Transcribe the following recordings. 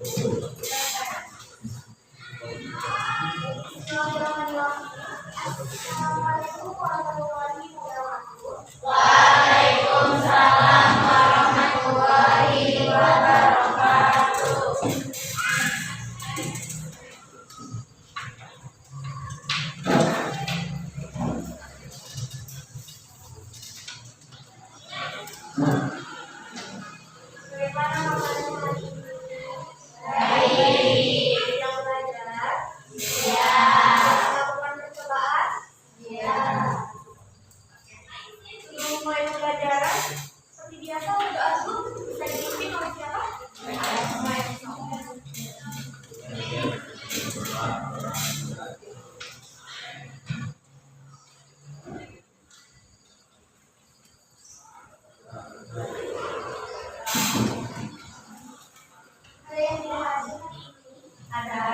Assalamualaikum warahmatullahi wabarakatuh. Waalaikumsalam warahmatullahi wabarakatuh. Bagaimana kabarnya hari ini? Baik. Sedang belajar? Ya. Melakukan percobaan? Ya. Sebelum mulai pembelajaran, seperti biasa berdoa dulu. Bisa dipimpin oleh siapa? Ada yang tidak hadir hari ini? Ada.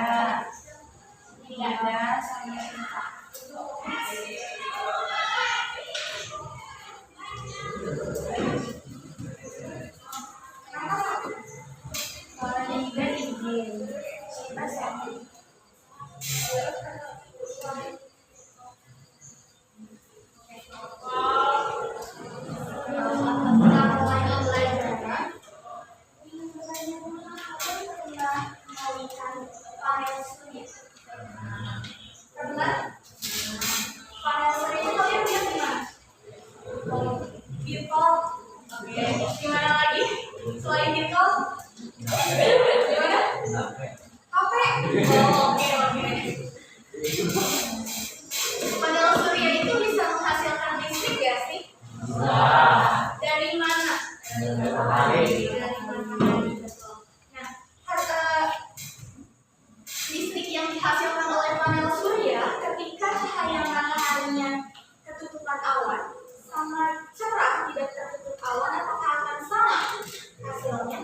Tidak ada sama cinta. Soalnya juga izin. Cinta sakit. Gimana lagi? Selain itu, gimana? HP. Oke. Panel surya itu bisa menghasilkan listrik ya sih? Dari mana? Dari matahari, betul. Nah, listrik yang dihasilkan oleh panel surya ketika cahaya mataharinya ketutupan awan sama cerah tidak tertutup awan, apakah akan sama hasilnya?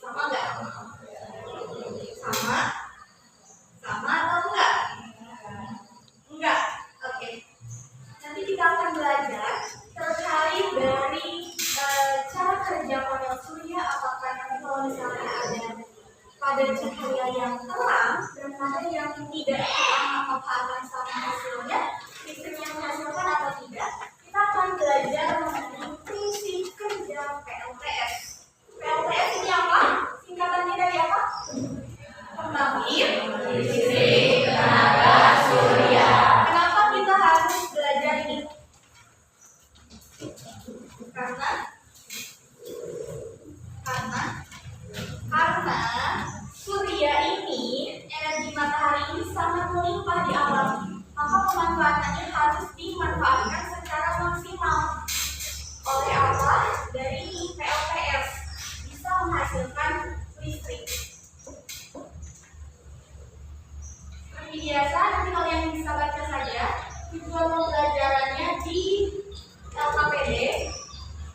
Sama nggak? Sama atau enggak? Enggak. Oke. Nanti kita akan belajar terkait dari cara kerja panel surya. Apakah nanti kalau misalnya ada pada cahaya yang terang dan pada yang tidak terang, apakah akan sama hasilnya? Listrik yang menghasilkan atau tidak? Kita akan belajar mengenai prinsip kerja PLTS. PLTS ini apa? Singkatannya dari apa? Pembangkit Listrik tenaga surya. Kenapa kita harus belajar ini? Karena surya ini, energi matahari ini sangat melimpah di alam. Maka pemanfaatannya harus dimanfaatkan secara maksimal. Oleh apa? Dari PLTS bisa menghasilkan listrik. Seperti biasa, nanti kalian bisa baca saja tujuan pembelajarannya di LKPD.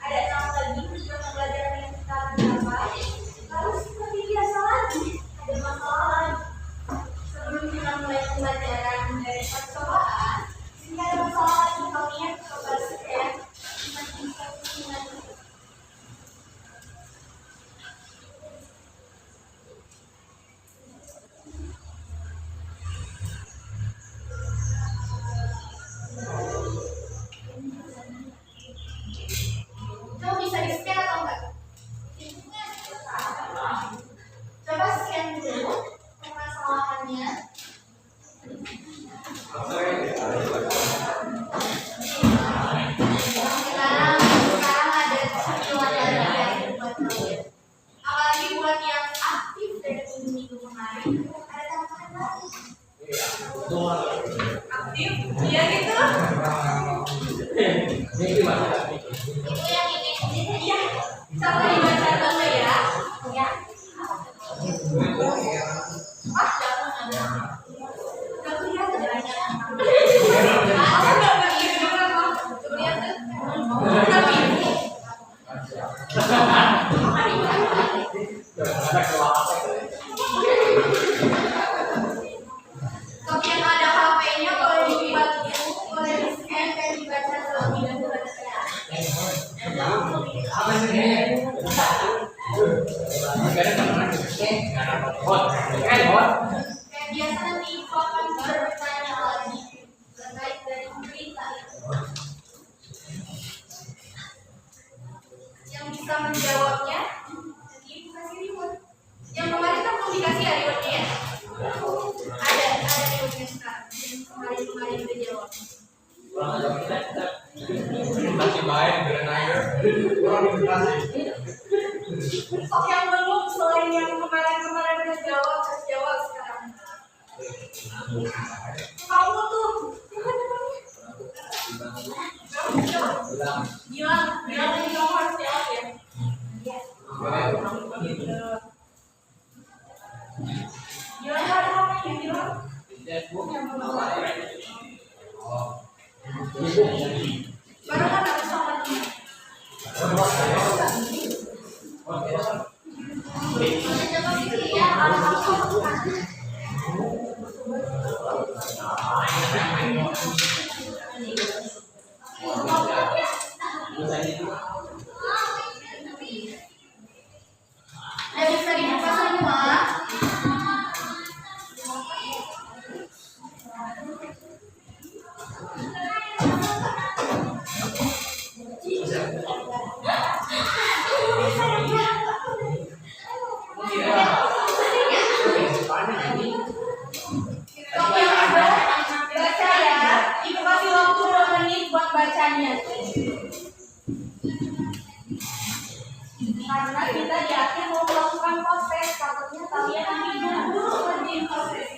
Ada 6 lagi tujuan pembelajaran yang kita akan dapat. Lalu seperti biasa lagi, ada masalah lagi. Sebelum kita mulai pembelajaran dari percobaan, jika ada masalah lagi, kalian coba scan dengan Coba bisa di scan atau enggak? Coba scan dulu permasalahannya. Sekarang ada cicilan lagi ya buat kalian. Apalagi buat yang aktif dari minggu kemarin, ada tambahan lagi. Aktif? Iya gitu. Itu yang ini. Iya. Coba dibaca dulu ya. Ya. Jangan ada. Gak kelihatan. Nggak kelihatan. Coba lihat tuh. Tapi yang ada HP-nya boleh dibaca, boleh di-scan dan dibaca terlebih dahulu. Apa sih? Kayak biasa nanti Ibu akan bertanya lagi terkait dari berita yang bisa menjawabnya. Jadi Ibu kasih reward. Yang kemarin kan belum dikasih ya rewardnya ya? Ada rewardnya sekarang. Yang kemarin udah jawab. Masih baik berenang. Oh yang belum selain yang kemarin udah jawab, harus jawab sekarang. Kamu tuh bilang ini kamu harus jawab ya. Bilang ada apa ya bilang? Baru kan harus sama dia. Bisa dibuka semua. Baca ya. Ibu kasih waktu 2 menit buat bacanya. Karena kita di akhir mau melakukan proses, takutnya kalian nanti dulu ngerjain proses.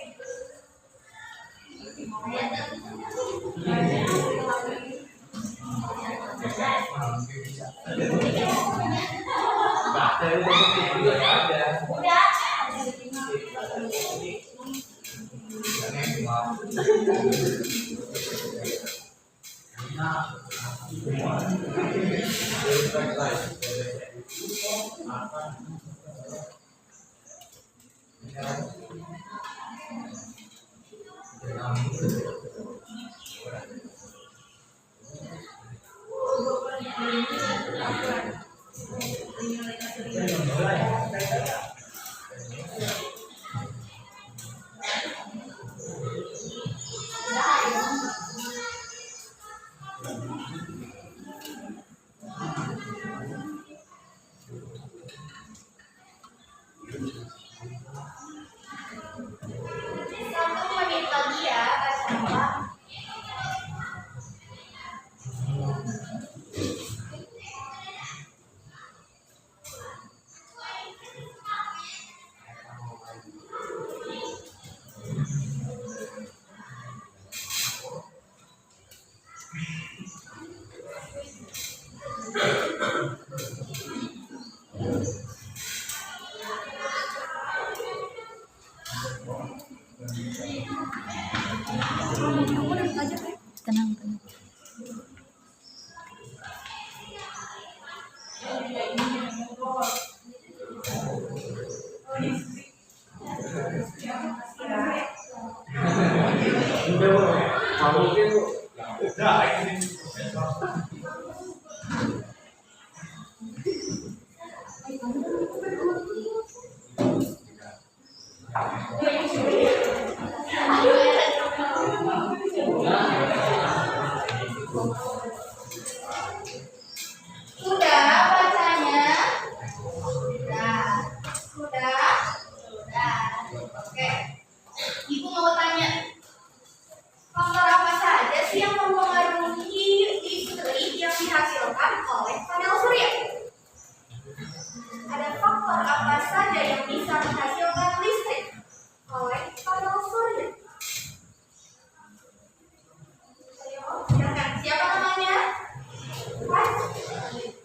Tenang, tenang. Sudah bacanya? Sudah. Oke. Ibu mau tanya, faktor apa saja sih yang mempengaruhi listrik yang dihasilkan oleh panel surya? Ada faktor apa saja yang bisa menghasilkan listrik oleh panel surya? Silakan, siapa namanya?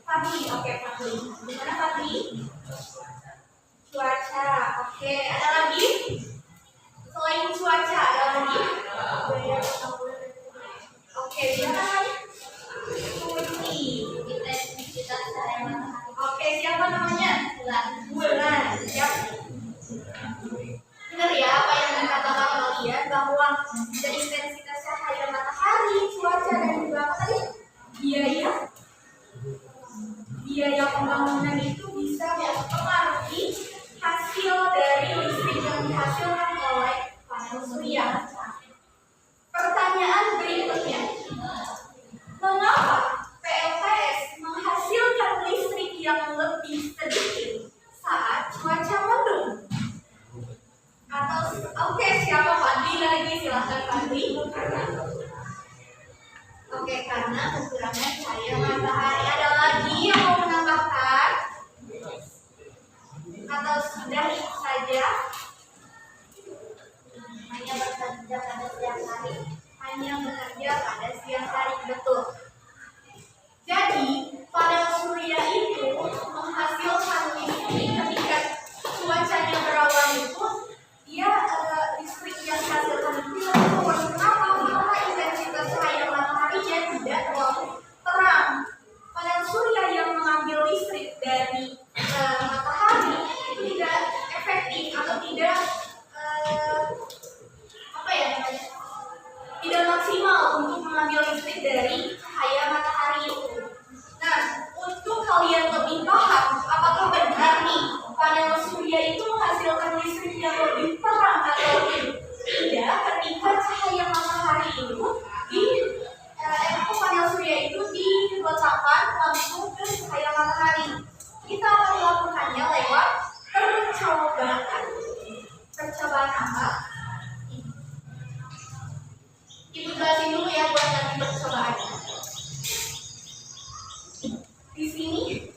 Fadli, oke Fadli. Gimana Fadli? Cuaca, oke. Ada lagi? Selain cuaca, ada lagi? Oke, siapa namanya? Putri. Oke, siapa namanya? Bulan. Siap. Benar ya apa yang dikatakan kalian bahwa dari intensitas cahaya matahari, cuaca dan juga apa tadi? Biaya pembangunan itu bisa mempengaruhi hasil dari listrik lebih sedikit saat cuaca mendung. Atau oke, siapa Fadli lagi? Silahkan Fadli. Oke, karena kekurangan cahaya matahari. Ada lagi yang mau menambahkan? Atau sudah itu saja? Hanya bekerja pada siang hari. Hanya bekerja pada siang hari, betul. Jadi, panel surya itu menghasilkan listrik ketika cuacanya berawan itu, dia listrik yang dihasilkan itu lebih turun. Kenapa? Karena intensitas cahaya mataharinya tidak terlalu terang. Panel surya yang mengambil listrik dari matahari itu tidak efektif atau tidak tidak maksimal untuk mengambil listrik dari cahaya matahari itu. Nah, untuk kalian lebih paham apakah benar nih panel surya itu menghasilkan listrik yang lebih terang atau tidak ketika cahaya matahari itu panel surya itu diletakkan langsung ke cahaya matahari. Kita akan melakukannya lewat percobaan. Percobaan apa? Ibu jelasin dulu ya buat nanti percobaannya. Di sini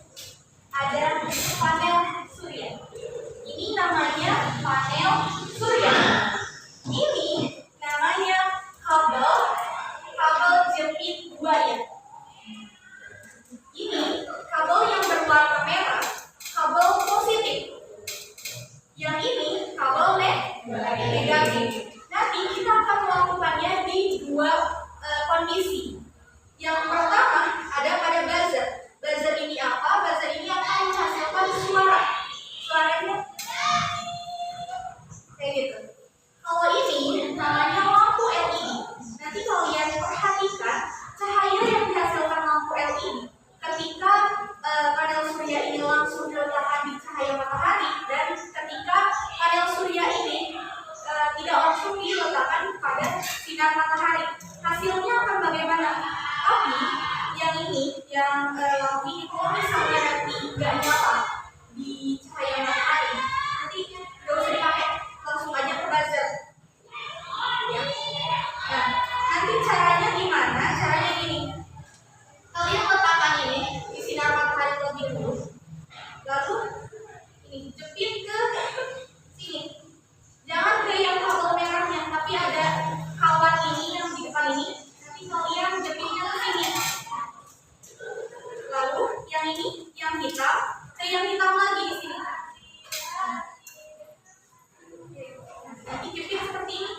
ada panel surya. Ini namanya panel surya. Ini namanya kabel jepit buaya. Ini kabel yang berwarna merah, kabel positif. Yang ini kabel negatif. Nanti kita akan melakukannya di dua kondisi. Yang pertama ada pada buzzer. Buzzer ini apa? Buzzer ini akan menghasilkan suara. Suaranya kayak gitu. Kalau ini namanya lampu LED. Nanti kalian perhatikan cahaya yang dihasilkan lampu LED ketika panel surya ini langsung diletakkan di cahaya matahari dan ketika panel surya ini tidak langsung diletakkan pada sinar matahari. Hasilnya akan bagaimana? Tapi yang ini, yang lampu ini kalau misalnya nanti nggak nyala di cahaya matahari, nanti nggak usah dipakai, langsung aja ke buzzer. Ya. Nah, nanti caranya gimana? Caranya gini. Kalian letakkan ini di sinar matahari terlebih dulu, lalu ini jepit ke sini. Jangan ke yang kabel merahnya, tapi ada kawat ini yang di depan ini. Nanti kalian jepitnya ke sini. Lalu yang ini, yang hitam, ke yang hitam lagi di sini. Nanti jepit seperti ini.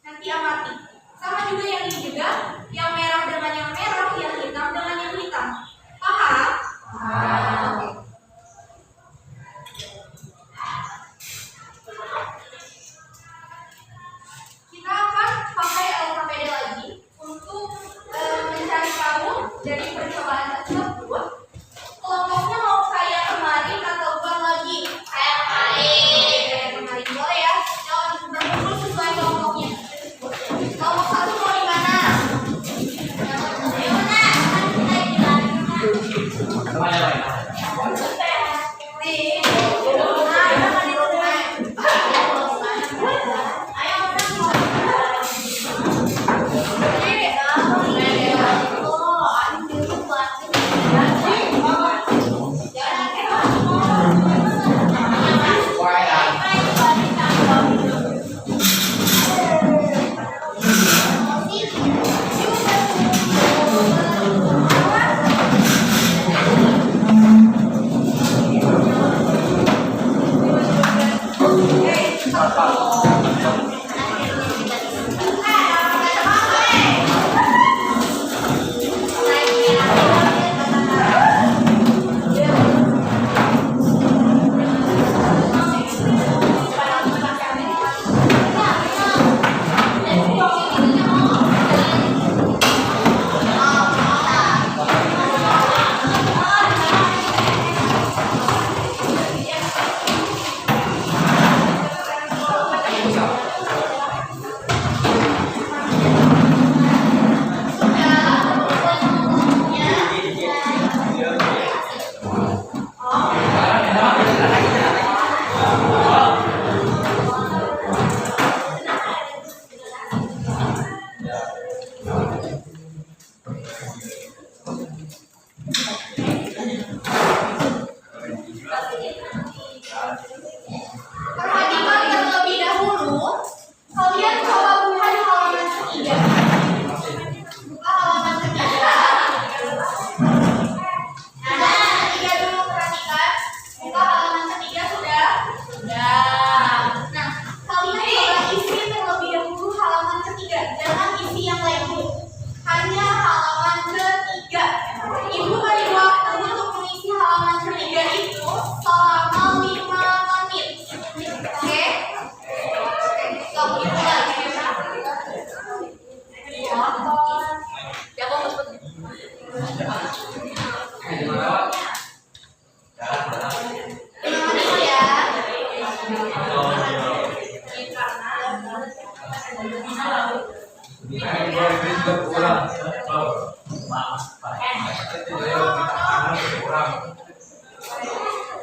Nanti amati. Sama juga yang ini juga, yang merah dengan yang merah, yang hitam dengan yang hitam. Paham? Paham. Kita akan pakai LKPD lagi untuk mencari tahu dari percobaan tersebut. Kelompoknya mau kayak kemarin atau bukan lagi? Kayak kemarin boleh ya. Jangan berkumpul sesuai kelompoknya. Kelompok satu mau di mana?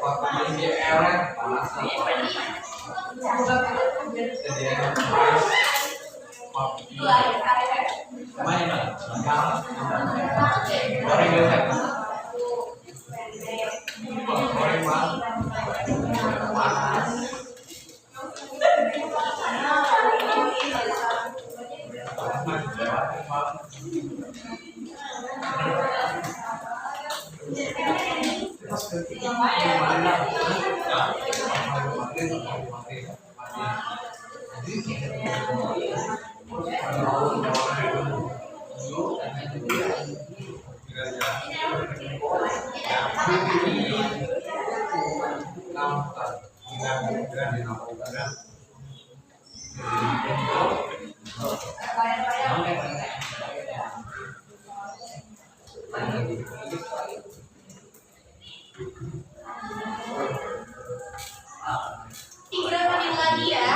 Isi eret panas. Jadi ada rice. Main lah. Goreng biasa. Goreng mah. Panas. Tiga menit lagi ya.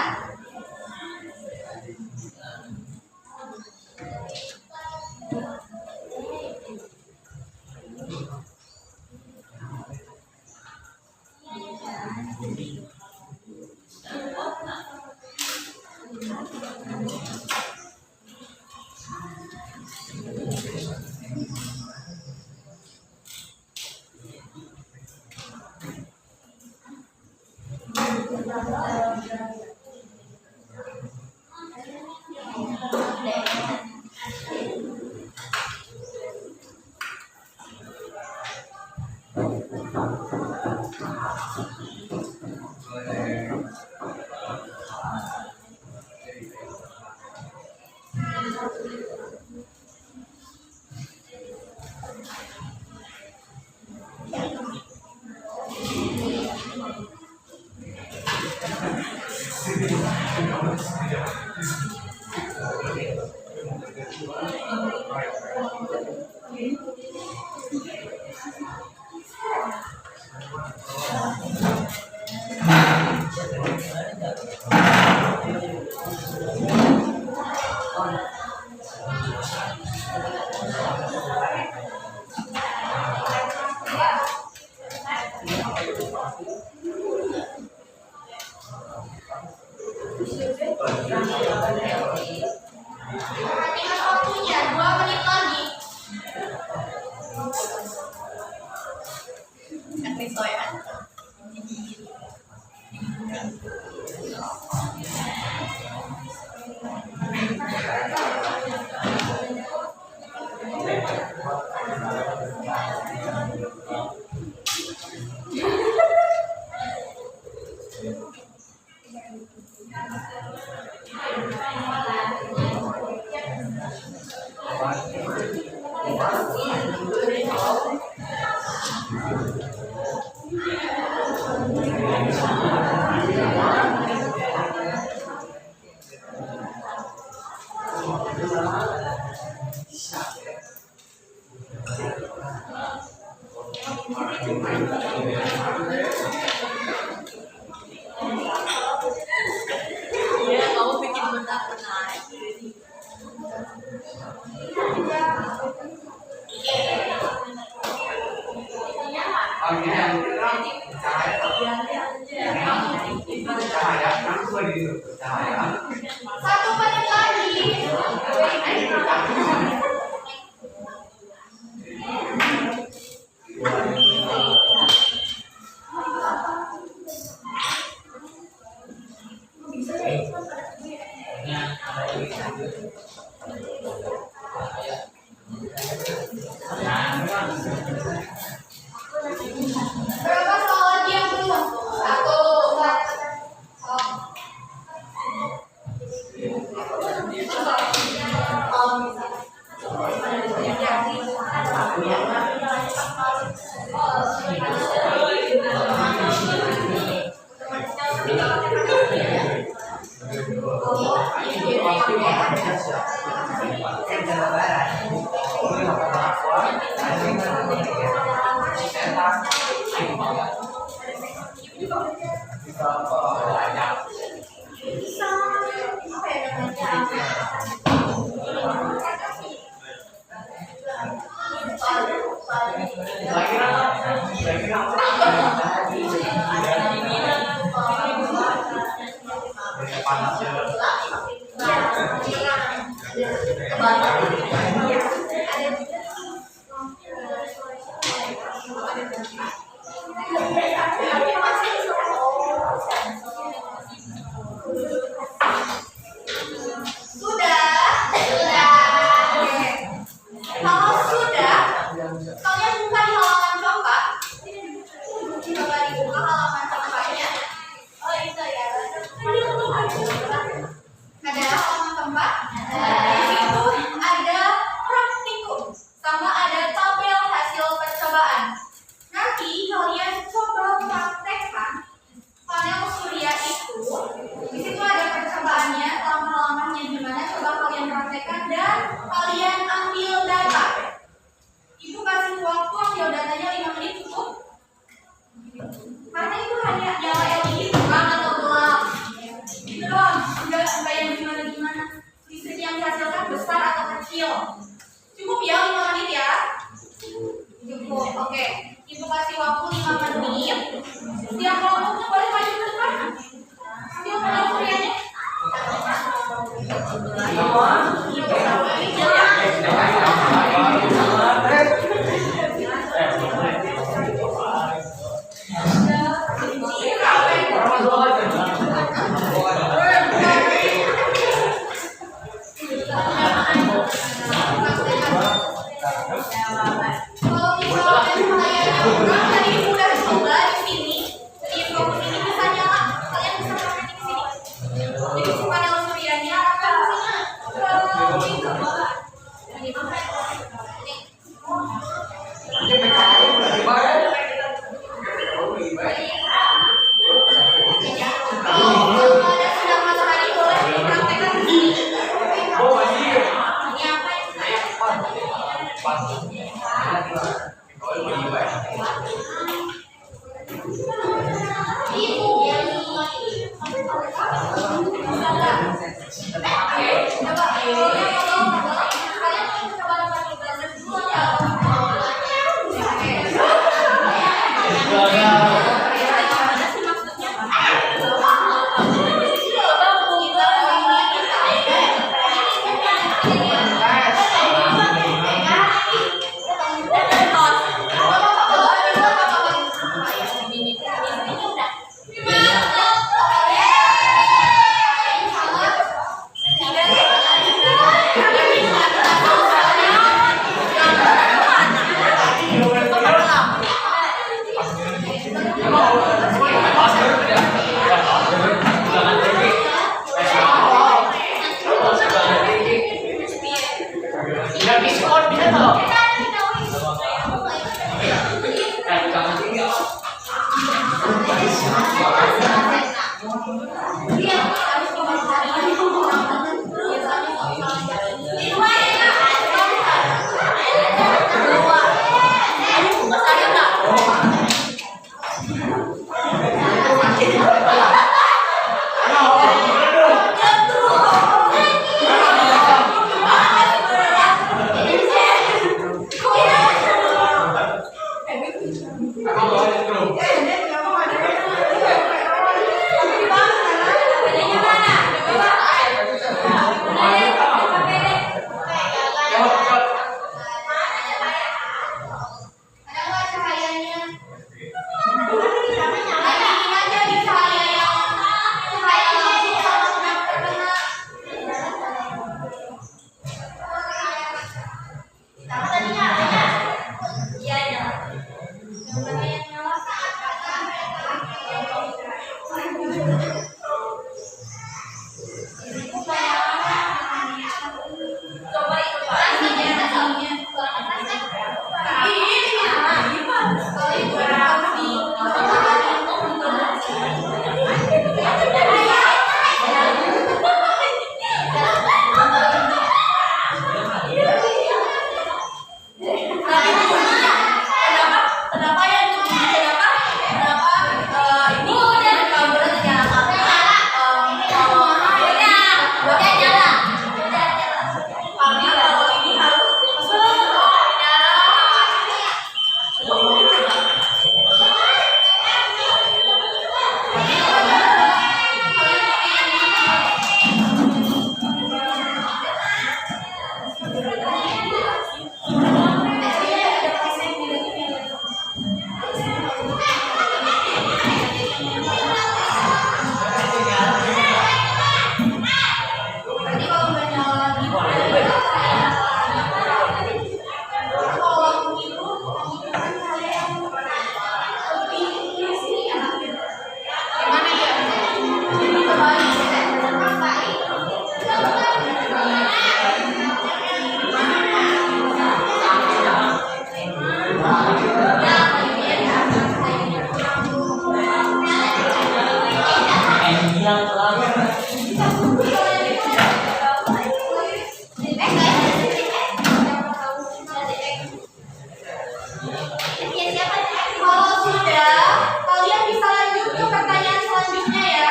Perhatikan waktunya, 2 menit lagi. Iya, kamu bikin benar-benar. Satu menit lagi. Berapa soal lagi yang belum? Lagi Kalau sudah, kalian bisa lanjut ke pertanyaan selanjutnya ya.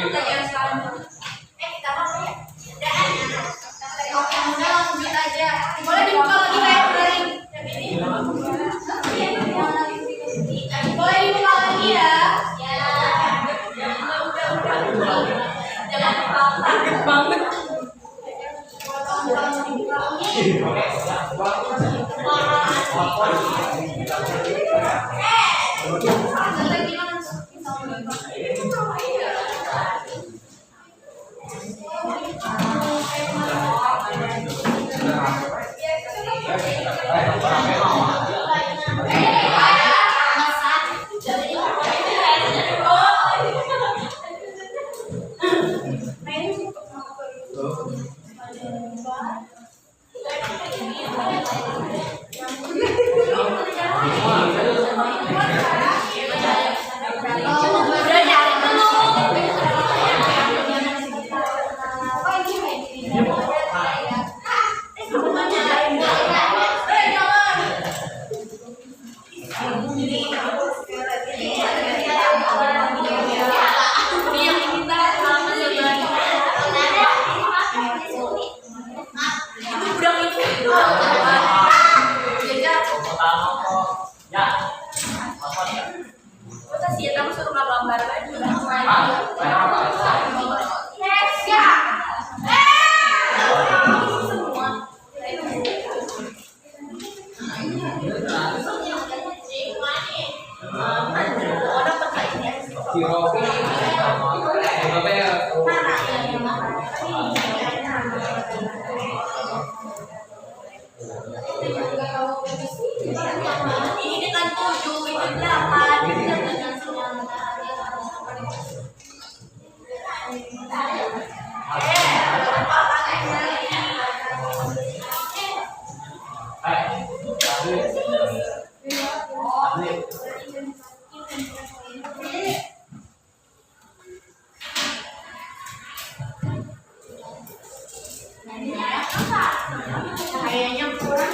Pertanyaan selanjutnya. Kita apa ya? Oke, udah lanjut aja. Boleh dibuka lagi kayak kemarin. Boleh dibuka lagi ya. Jangan sakit banget. Si Robi Ini kan 7, itu 8. Kayaknya kurang.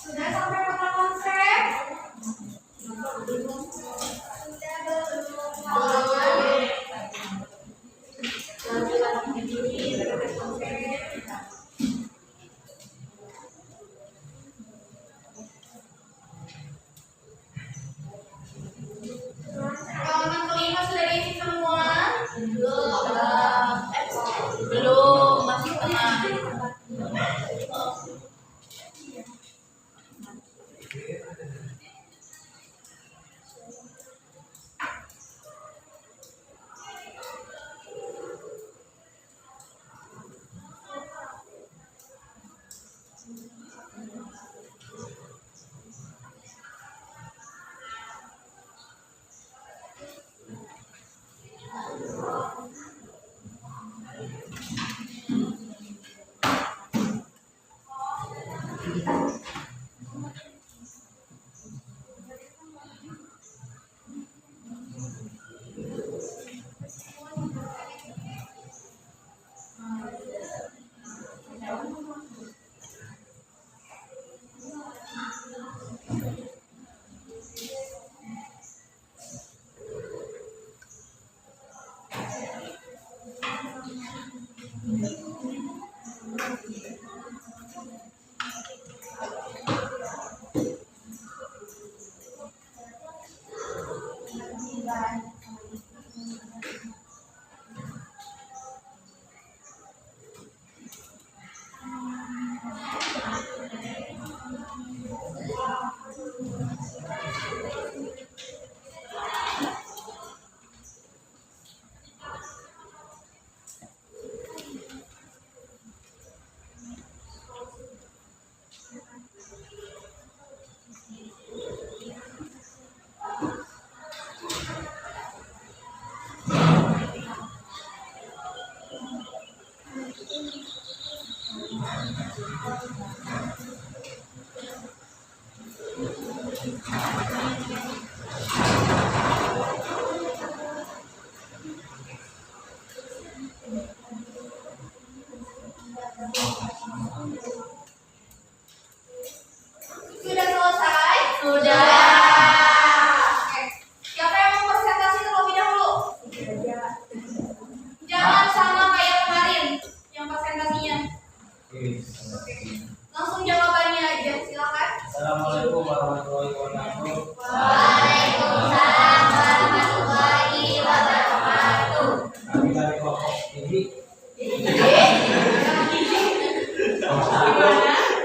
Sudah sampai pada konsep? Halaman kelima sudah diisi semua? Belum, masih tengah. Sudah selesai? Sudah. Oke. Siapa yang mau presentasi terlebih dahulu? Jangan sama kayak kemarin yang presentasinya. Langsung jawabannya aja, silakan. Assalamualaikum warahmatullahi wabarakatuh. Waalaikumsalam warahmatullahi wabarakatuh. Kami dari kelompok tinggi. Gimana?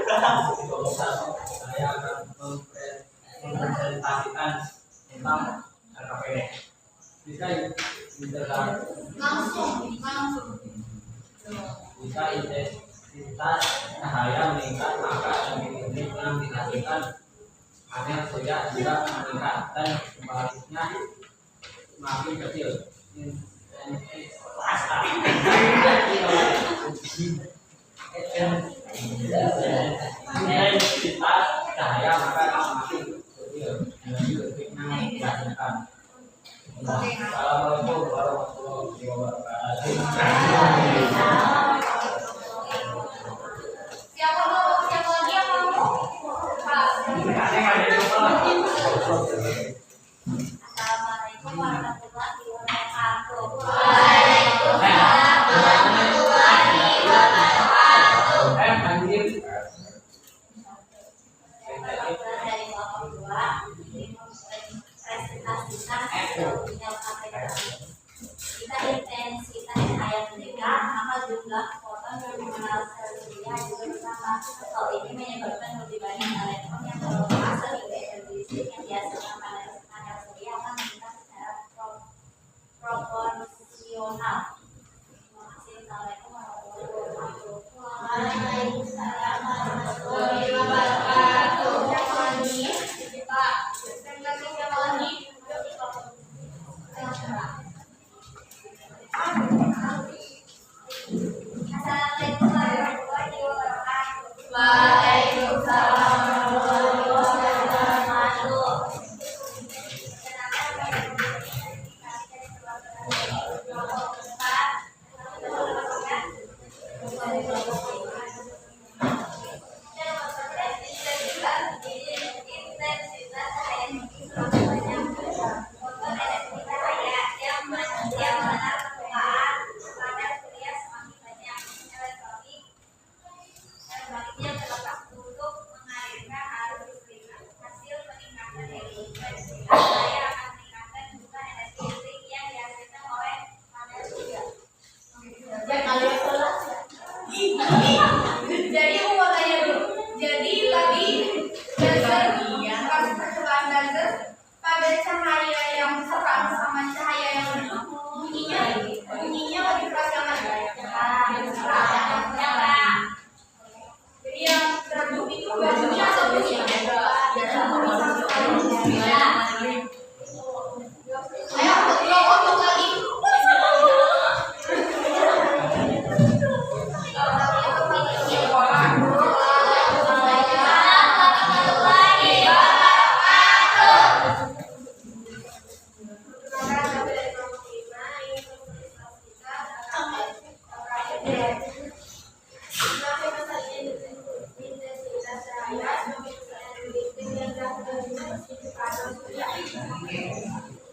Kelompok satu, saya akan mempresentasikan tentang LKPD. Bisa Langsung. Jika intensitas cahaya meningkat, maka emisi yang dihasilkan panel surya juga meningkat, dan sebaliknya semakin kecil. Intensitas cahaya maka semakin kecil energi listrik yang dihasilkan. Assalamualaikum warahmatullahi wabarakatuh. Siapa lagi yang mau? Assalamualaikum warahmatullahi wabarakatuh. Dari kelompok 2 ini mempresentasikan hasil LKPD. Jika intensitas cahaya meningkat, maka jumlah foton yang mengenal sel surya juga bertambah. Hal ini menyebabkan lebih banyak elektron yang terlepas sehingga energi listrik yang dihasilkan panel surya akan meningkat secara proporsional. Terima kasih. Assalamualaikum warahmatullahi wabarakatuh. Waalaikumsalam warahmatullahi wabarakatuh. ada cahaya yang terang sama cahaya yang redup, bunyinya lebih keras yang mana? Jadi yang redup itu bunyi atau bunyi? Ayo, untuk lagi.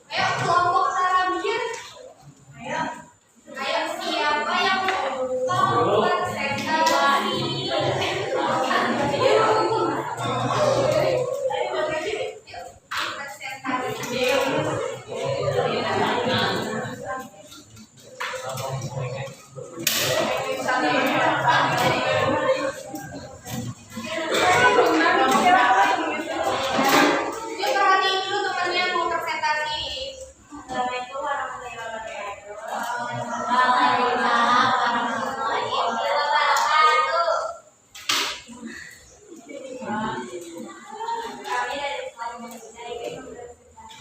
Ayo kelompok Tarabiah. Ayo. Ayo siapa yang tahu presentasi? Yuk perhatiin dulu temannya mau presentasi. Assalamualaikum warahmatullahi wabarakatuh. Waalaikumsalam warahmatullahi wabarakatuh. Kami dari kelompok dari mempresentasikan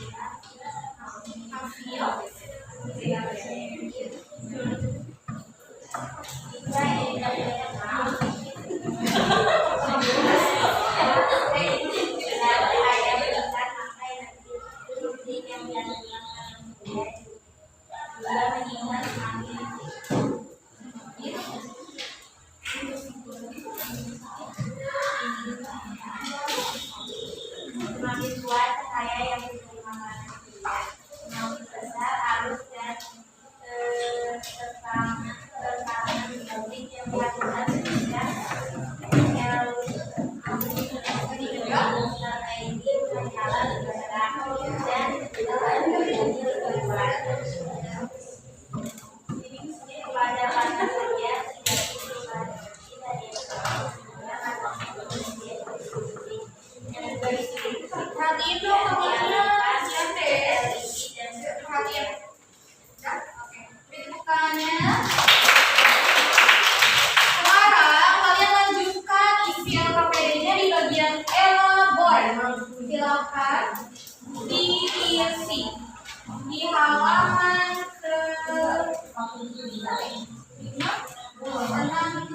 semakin kuat cahaya yang diterima manusia, semakin besar arus dan tekanan geometrik yang melakukan sehingga kepada mana saja Perhatiin dong temannya. Perhatiin. Ya, oke. Beri tepuk tangannya. Sekarang kalian lanjutkan isi LKPD-nya di bagian elabor. Silakan diisi di halaman ke 67. Halaman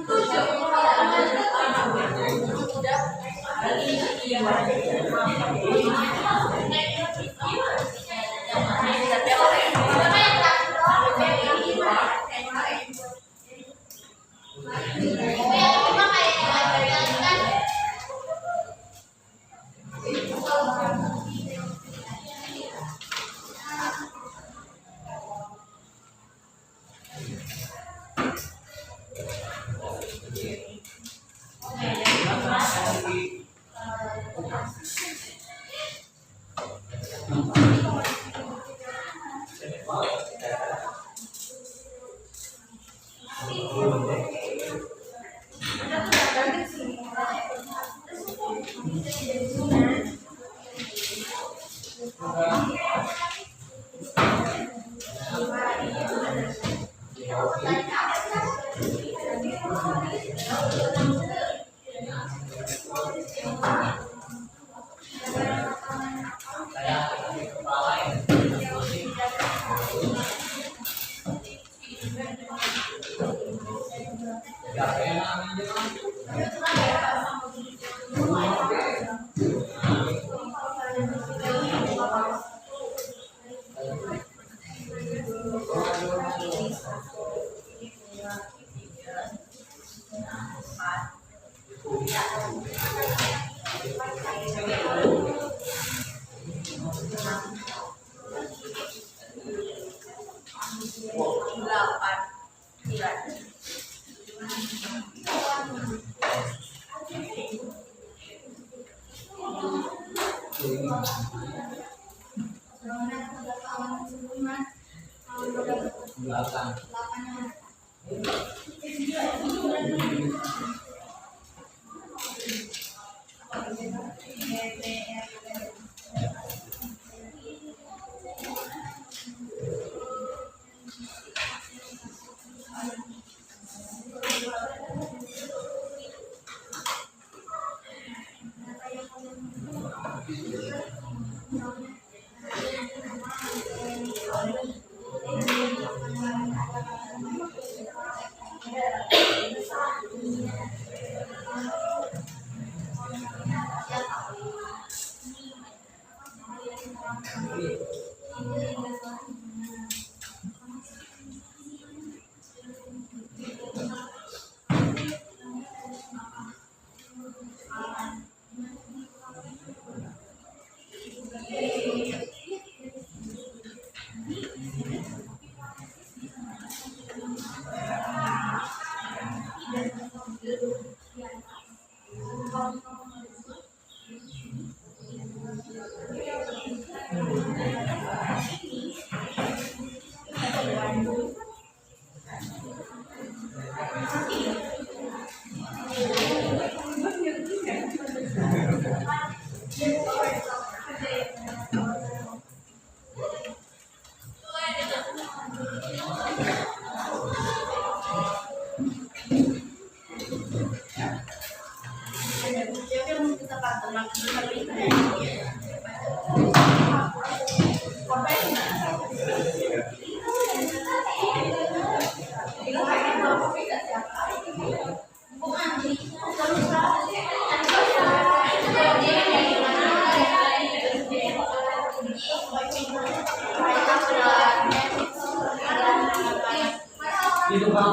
Itu bang,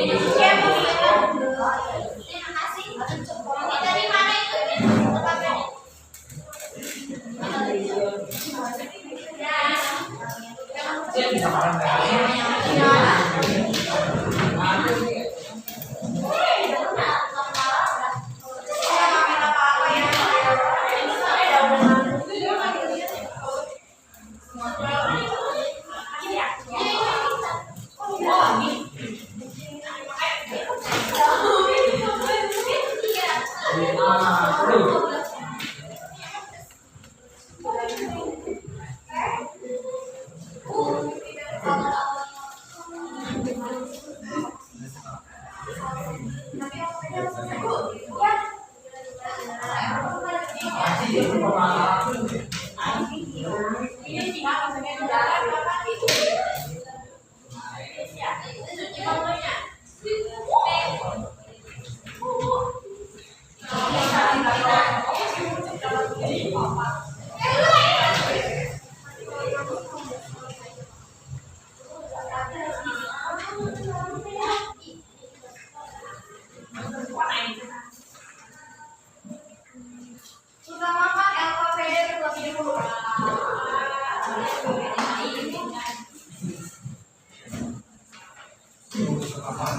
Oke. Aduh,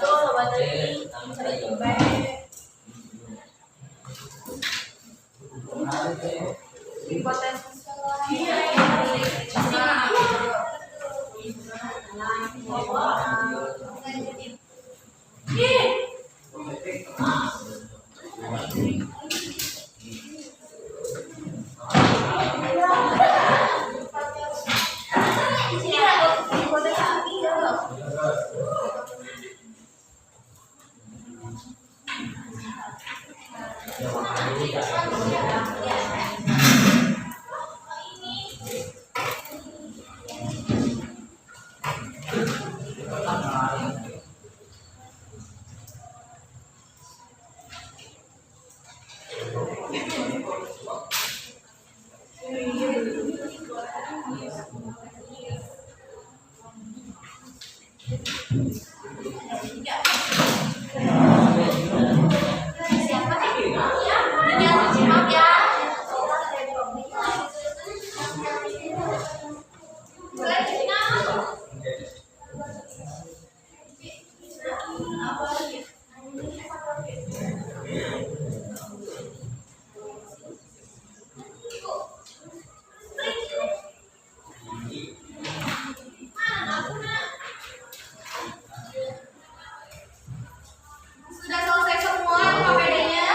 lo baca ini sering baik. Sudah selesai semua KPD-nya?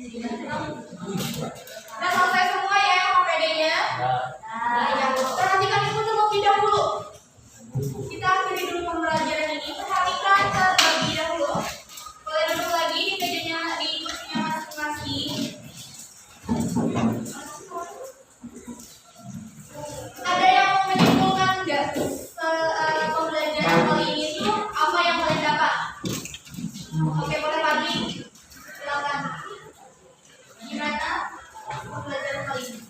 Udah selesai semua ya PD-nya? Perhatikan itu terlebih dahulu. Kita akhiri dulu pembelajaran ini. Perhatikan terlebih dahulu. Boleh duduk lagi di mejanya, di kursinya masing-masing. Ada yang mau menyimpulkan nggak pembelajaran kali ini tuh apa yang kalian dapat? Oke, boleh pagi. Silakan. Gimana pembelajaran kali ini?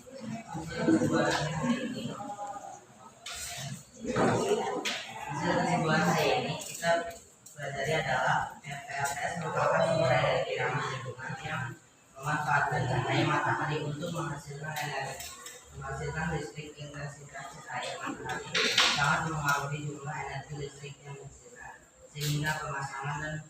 Hasil kesimpulan hari ini kita pelajari adalah PLTS merupakan sumber energi ramah lingkungan yang memanfaatkan cahaya matahari untuk menghasilkan listrik. Intensitas cahaya matahari sangat mempengaruhi jumlah energi listrik yang dihasilkan, sehingga pemasangan dan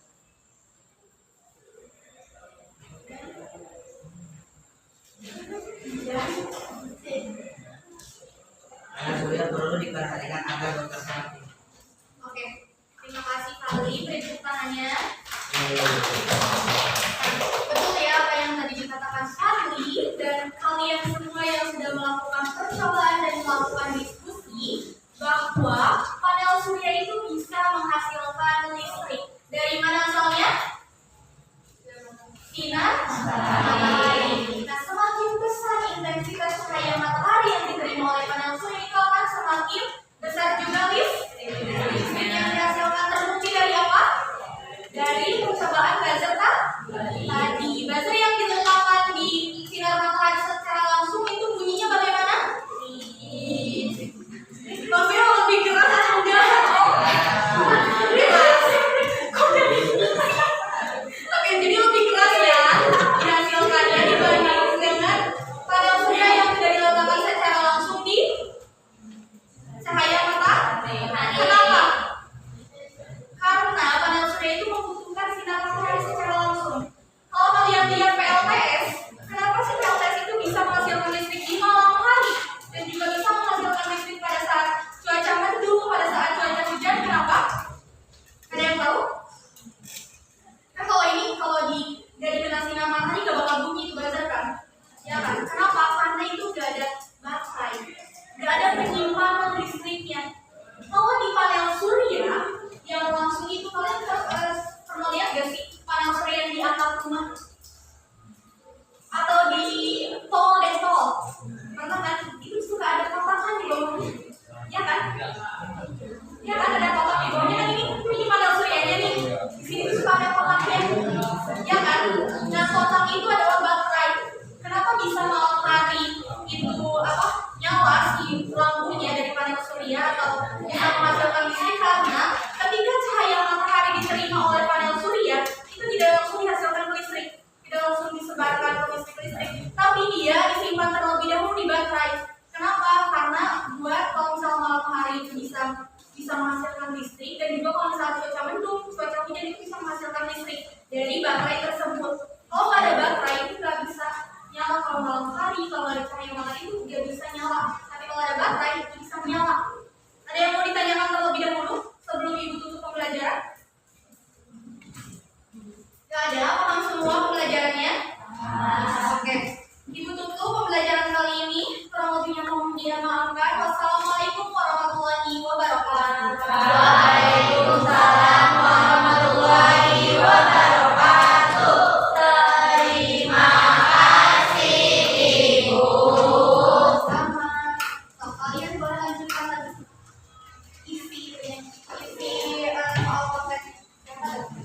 surya perlu diperhatikan agar berkesan. Oke, terima kasih Kali. Beri tepuk tangannya. Betul ya apa yang tadi dikatakan Charlie dan kalian semua yang sudah melakukan percobaan dan melakukan diskusi bahwa panel surya itu bisa menghasilkan listrik. Dari mana asalnya? Sinar matahari. Nah, semakin besar intensitas cahaya matahari yang diterima oleh panel surya itu akan semakin besar juga listrik yang dihasilkan. Terbukti dari apa? Dari percobaan buzzer tadi. Buzzer yang diletakkan di sinar matahari secara langsung itu bunyinya bagaimana? Maksudnya lebih keras atau enggak? Oke, jadi lebih keras ya dihasilkannya dibanding dengan panel surya yang tidak diletakkan secara langsung di cahaya matahari. Kenapa? Karena panel surya itu membutuhkan sinar matahari secara langsung. Kalau kalian lihat PLTS, kenapa sih PLTS itu bisa menghasilkan listrik di malam hari dan juga bisa menghasilkan listrik pada saat cuaca mendung, pada saat cuaca hujan? Kenapa? Ada yang tahu? Kan kalau dari kena sinar matahari gak bakal bunyi itu buzzer kan? Ya kan? Kenapa? Karena itu gak ada baterai, gak ada penyimpanan listriknya. Kalau di panel surya yang langsung itu kalian pernah lihat gak sih panel surya yang di atap rumah atau di tol dan tol? Pernah kan? Itu suka ada kotakan di bawahnya, ya kan? Ya kan ada kotak di bawahnya kan ini panel suryanya nih. Di sini tuh suka ada kotaknya, ya kan? Nah kotak itu adalah baterai. Kenapa bisa malam hari itu nyala si lampunya dari panel surya atau bisa menghasilkan listrik? Karena ketika cahaya matahari diterima oleh panel surya itu tidak langsung dihasilkan listrik, tidak langsung disebarkan ke listrik, tapi dia disimpan terlebih dahulu di baterai. Kenapa? Karena buat kalau misalnya malam hari itu bisa menghasilkan listrik, dan juga kalau misalnya cuaca mendung, cuaca hujan itu bisa menghasilkan listrik dari baterai